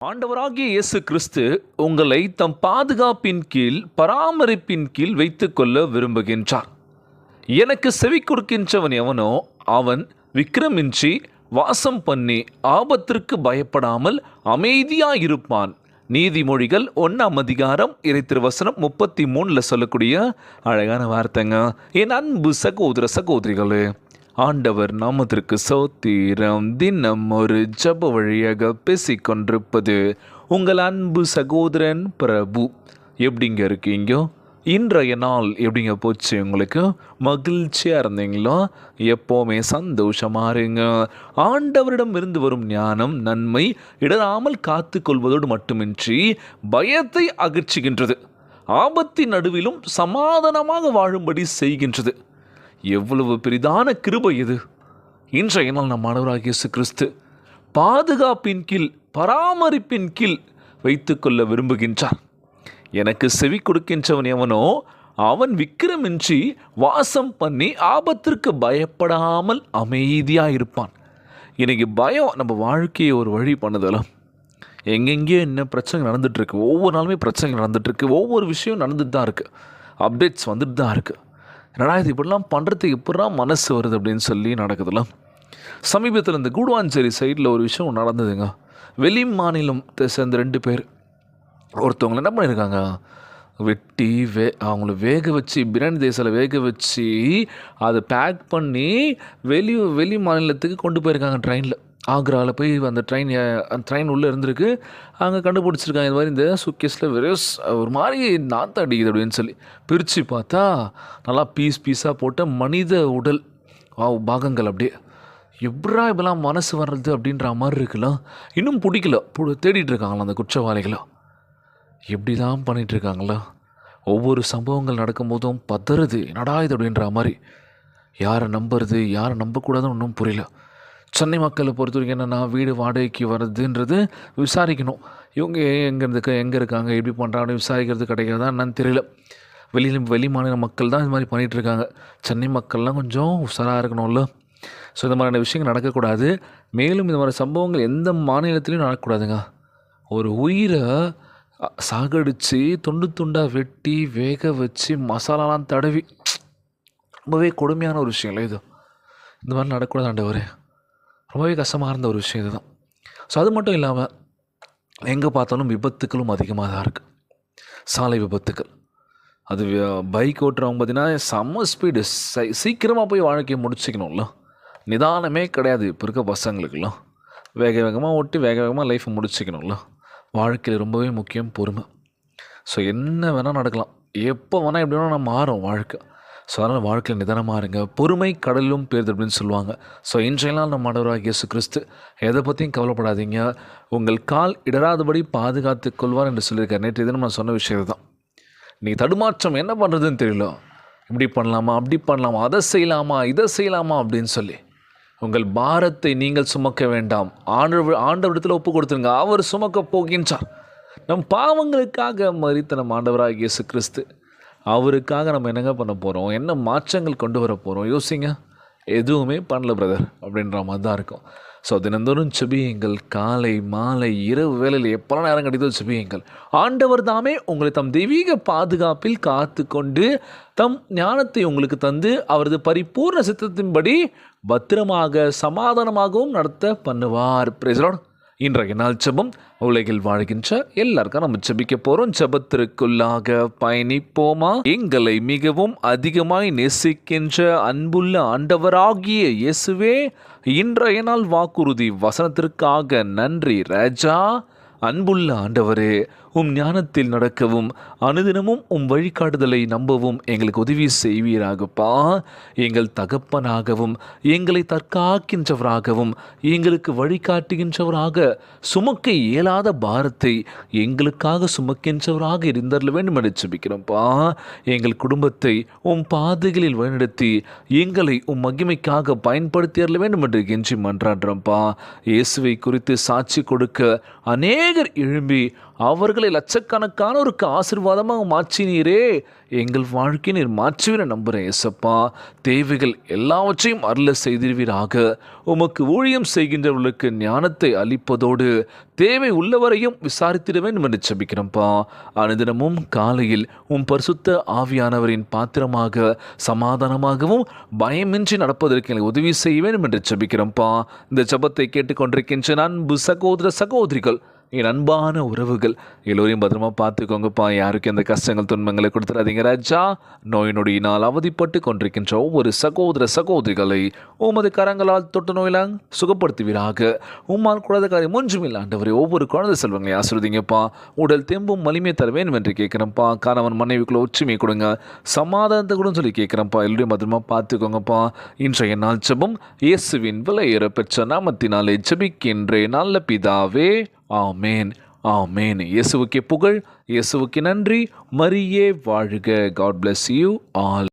ஆண்டவராகிய இயேசு கிறிஸ்து உங்களை தம் பாதுகாப்பின் கீழ் பராமரிப்பின் கீழ் வைத்துக்கொள்ள விரும்புகின்றார். எனக்கு செவி கொடுக்கின்றவன் எவனோ அவன் விக்கிரமின்றி வாசம் பண்ணி ஆபத்திற்கு பயப்படாமல் அமைதியாயிருப்பான். நீதிமொழிகள் 1 இறைத்திருவசனம் 33 சொல்லக்கூடிய அழகான வார்த்தைங்க. என் அன்பு சகோதர சகோதரிகளே, ஆண்டவர் நாமத்திற்கு சோத்திரம். தினம் ஒரு ஜப வழியாக பேசிக்கொண்டிருப்பது உங்கள் அன்பு சகோதரன் பிரபு. எப்படிங்க இருக்கீங்க? இன்றைய நாள் எப்படிங்க போச்சு? உங்களுக்கு மகிழ்ச்சியாக இருந்தீங்களோ? எப்போவுமே சந்தோஷமாக இருங்க. ஆண்டவரிடம் இருந்து வரும் ஞானம் நன்மை இடராமல் காத்து கொள்வதோடு மட்டுமின்றி பயத்தை அகற்றுகின்றது. ஆபத்தின் நடுவிலும் சமாதானமாக வாழும்படி செய்கின்றது. எவ்வளவு பெரிதான கிருபை இது! இன்றைய நாள் நம் ஆண்டவராகிய இயேசு கிறிஸ்து பாதுகாப்பின் கீழ் பராமரிப்பின் கீழ் வைத்துக்கொள்ள விரும்புகின்றார். எனக்கு செவி கொடுக்கின்றவன் எவனோ அவன் விக்கிரமின்றி வாசம் பண்ணி ஆபத்திற்கு பயப்படாமல் அமைதியாக இருப்பான். இன்னைக்கு பயம் நம்ம வாழ்க்கையை ஒரு வழி பண்ணுதலாம். எங்கெங்கேயோ என்ன பிரச்சனை நடந்துகிட்ருக்கு. ஒவ்வொரு நாளுமே பிரச்சனை நடந்துகிட்ருக்கு. ஒவ்வொரு விஷயம் நடந்துட்டு தான் இருக்குது. அப்டேட்ஸ் வந்துட்டு தான் இருக்குது. என்னடா இது இப்படிலாம் பண்ணுறதுக்கு இப்படிலாம் மனசு வருது அப்படின்னு சொல்லி நடக்குதுலாம். சமீபத்தில் இந்த கூடுவாஞ்சேரி சைடில் ஒரு விஷயம் நடந்ததுங்க. வெளி மாநிலத்தை சேர்ந்த 2 பேர் ஒருத்தவங்களை என்ன பண்ணியிருக்காங்க, வெட்டி அவங்கள வேக வச்சு பிரியாணி தேசில் வேக வச்சு அதை பேக் பண்ணி வெளி மாநிலத்துக்கு கொண்டு போயிருக்காங்க. ட்ரெயினில் ஆக்ராவில் போய் அந்த ட்ரெயின் உள்ளே இருந்திருக்கு. அங்கே கண்டுபிடிச்சிருக்காங்க இந்த மாதிரி இந்த சுக்கேஸில் ஒரு மாதிரி நாற்றம் அடிக்குது அப்படின்னு சொல்லி பிரித்து பார்த்தா நல்லா பீஸாக போட்ட மனித உடல் பாகங்கள். அப்படியே எப்படா இப்பெல்லாம் மனசு வர்றது அப்படின்ற மாதிரி இருக்கலாம். இன்னும் பிடிக்கல, தேடிட்டு இருக்காங்களா அந்த குற்றவாளிகளை. எப்படி தான் பண்ணிகிட்ருக்காங்களா? ஒவ்வொரு சம்பவங்கள் நடக்கும்போதும் பதறுது, என்னடா இது அப்படின்ற மாதிரி. யாரை நம்புறது யாரை நம்பக்கூடாதுன்னு ஒன்றும் புரியல. சென்னை மக்களை பொறுத்த வரைக்கும் என்னென்னா, வீடு வாடகைக்கு வருதுன்றது விசாரிக்கணும். இவங்க எங்கே இருக்காங்க, எப்படி பண்ணுறாங்கன்னு விசாரிக்கிறது கிடைக்கிறதா என்னன்னு தெரியல. வெளி மாநில மக்கள் தான் இது மாதிரி பண்ணிகிட்ருக்காங்க. சென்னை மக்கள்லாம் கொஞ்சம் உஷாராக இருக்கணும்ல. ஸோ இந்த மாதிரியான விஷயங்கள் நடக்கக்கூடாது. மேலும் இந்த மாதிரி சம்பவங்கள் எந்த மாநிலத்திலையும் நடக்கக்கூடாதுங்க. ஒரு உயிரை சாகடித்து துண்டாக வெட்டி வேக வச்சு மசாலாலாம் தடவி ரொம்பவே கொடுமையான ஒரு விஷயம் இல்லை இது. இந்த மாதிரி நடக்கக்கூடாது ஆண்டவரே. ரொம்பவே கஷ்டமாக இருந்த ஒரு விஷயம் இதுதான். ஸோ அது மட்டும் இல்லாமல் எங்கே பார்த்தாலும் விபத்துக்களும் அதிகமாக தான் இருக்குது. சாலை விபத்துக்கள். அது பைக் ஓட்டுறவங்க பார்த்திங்கன்னா செம்ம ஸ்பீடு, சீக்கிரமாக போய் வாழ்க்கையை முடிச்சிக்கணும்ல. நிதானமே கிடையாது இப்போ இருக்க பசங்களுக்கெல்லாம். வேகமாக ஓட்டி வேகமாக லைஃப்பை முடிச்சிக்கணும்ல. வாழ்க்கையில் ரொம்பவே முக்கியம் பொறுமை. ஸோ என்ன வேணால் நடக்கலாம், எப்போ வேணால் எப்படி வேணால் நம்ம மாறும் வாழ்க்கை. ஸோ அதனால் வாழ்க்கையில் நிதானமாக இருங்க. பொறுமை கடலிலும் பேருது அப்படின்னு சொல்லுவாங்க. ஸோ இன்றைய நாள் நம்ம ஆண்டவராகிய இயேசு கிறிஸ்து எதை பற்றியும் கவலைப்படாதீங்க, உங்கள் கால் இடராதபடி பாதுகாத்து கொள்வார் என்று சொல்லியிருக்கார். நேற்று தினம் நான் சொன்ன விஷயம் தான். நீ தடுமாற்றம் என்ன பண்ணுறதுன்னு தெரியல, இப்படி பண்ணலாமா அப்படி பண்ணலாமா, அதை செய்யலாமா இதை செய்யலாமா அப்படின்னு சொல்லி உங்கள் பாரத்தை நீங்கள் சுமக்க வேண்டாம். ஆண்டவரிடத்தில் ஒப்பு கொடுத்துருங்க. அவர் சுமக்க போகின்றார். நம் பாவங்களுக்காக மரித்த நம் ஆண்டவராகிய இயேசு கிறிஸ்து, அவருக்காக நம்ம என்னங்க பண்ண போகிறோம், என்ன மாற்றங்கள் கொண்டு வர போகிறோம் யோசிங்க. எதுவுமே பண்ணல பிரதர் அப்படின்ற மாதிரி தான் இருக்கும். ஸோ தினந்தோறும் செபியுங்கள். காலை மாலை இரவு வேளையில் எப்போல்லாம் நேரம் கிடைத்தோ செபியுங்கள். ஆண்டவர் தாமே உங்களை தம் தெய்வீக பாதுகாப்பில் காத்து கொண்டு தம் ஞானத்தை உங்களுக்கு தந்து அவரது பரிபூர்ண சித்தத்தின்படி பத்திரமாக சமாதானமாகவும் நடத்த பண்ணுவார். Praise the Lord. இன்றைய நாள் ஜெபம். உலகில் வாழ்கின்ற எல்லாருக்கும் நம்ம ஜெபிக்க போகிறோம். ஜெபத்திற்குள்ளாக பயணிப்போமா? எங்களை மிகவும் அதிகமாய் நேசிக்கின்ற அன்புள்ள ஆண்டவராகிய இயேசுவே, இன்றைய நாள் வாக்குறுதி வசனத்திற்காக நன்றி ராஜா. அன்புள்ள ஆண்டவரே, உம் ஞானத்தில் நடக்கவும் அனுதினமும் உம் வழிகாட்டுதலை நம்பவும் எங்களுக்கு உதவி செய்வீராகப்பா. எங்கள் தகப்பனாகவும் எங்களை தற்காக்கின்றவராகவும் எங்களுக்கு வழிகாட்டுகின்றவராக சுமக்க இயலாத பாரத்தை எங்களுக்காக சுமக்கின்றவராக இருந்தருள வேண்டும் என்று ஜெபிக்கிறோம்ப்பா. எங்கள் குடும்பத்தை உம் பாதைகளில் வழிநடத்தி எங்களை உம் மகிமைக்காக பயன்படுத்தி அருள வேண்டும் என்று கெஞ்சி மன்றாடுறோம்ப்பா. இயேசுவை குறித்து சாட்சி கொடுக்க அநேகர் எழும்பி அவர்களை லட்சக்கணக்கானோருக்கு ஆசீர்வாதமாக மாற்றினீரே, எங்கள் வாழ்க்கையை நீர் மாற்றுவீர நம்புகிறேன் ஏசப்பா. தேவைகள் எல்லாவற்றையும் அருள செய்திருவீராக. உமக்கு ஊழியம் செய்கின்றவர்களுக்கு ஞானத்தை அளிப்பதோடு தேவை உள்ளவரையும் விசாரித்திட வேண்டும் என்று ஜெபிக்கிறோம்ப்பா. அனுதினமும் காலையில் பரிசுத்த ஆவியானவரின் பாத்திரமாக சமாதானமாகவும் பயமின்றி நடப்பதற்கு எனக்கு உதவி செய்ய வேண்டும் என்று ஜெபிக்கிறோம்ப்பா. இந்த ஜெபத்தை கேட்டுக்கொண்டிருக்கின்ற அன்பு சகோதர சகோதரிகள், என் அன்பான உறவுகள் எல்லோரையும் பத்திரமா பார்த்துக்கோங்கப்பா. யாருக்கு எந்த கஷ்டங்கள் துன்பங்களை கொடுத்துடாதீங்க ராஜா. நோய் நொடியினால் அவதிப்பட்டு கொண்டிருக்கின்ற ஒவ்வொரு சகோதர சகோதரிகளை உமது கரங்களால் தொட்டு நோயிலாங் சுகப்படுத்துவீராக. உம்மால் கூடாத காரியம் ஒன்றுமில்லை ஆண்டவரே. ஒவ்வொரு குழந்தை செல்வங்களை ஆசீர்வதிங்கப்பா. உடல் தெம்பும் வலிமை தர வேண்டும் என்று கேட்குறேன்ப்பா. கணவன் மனைவிக்குள்ள ஒற்றுமை கொடுங்க, சமாதானத்தை கூட சொல்லி கேட்குறேன்ப்பா. எல்லோரையும் பத்திரமா பார்த்துக்கோங்கப்பா. இன்றைய நாள் ஜெபம் இயேசுவின் விலையேற பெற்ற நாமத்தினாலே ஜெபிக்கின்றேன் நல்ல பிதாவே. ஆமேன், ஆமேன். இயேசுவுக்கே புகழ், இயேசுவுக்கு நன்றி. மரியே வாழ்க. God bless you all.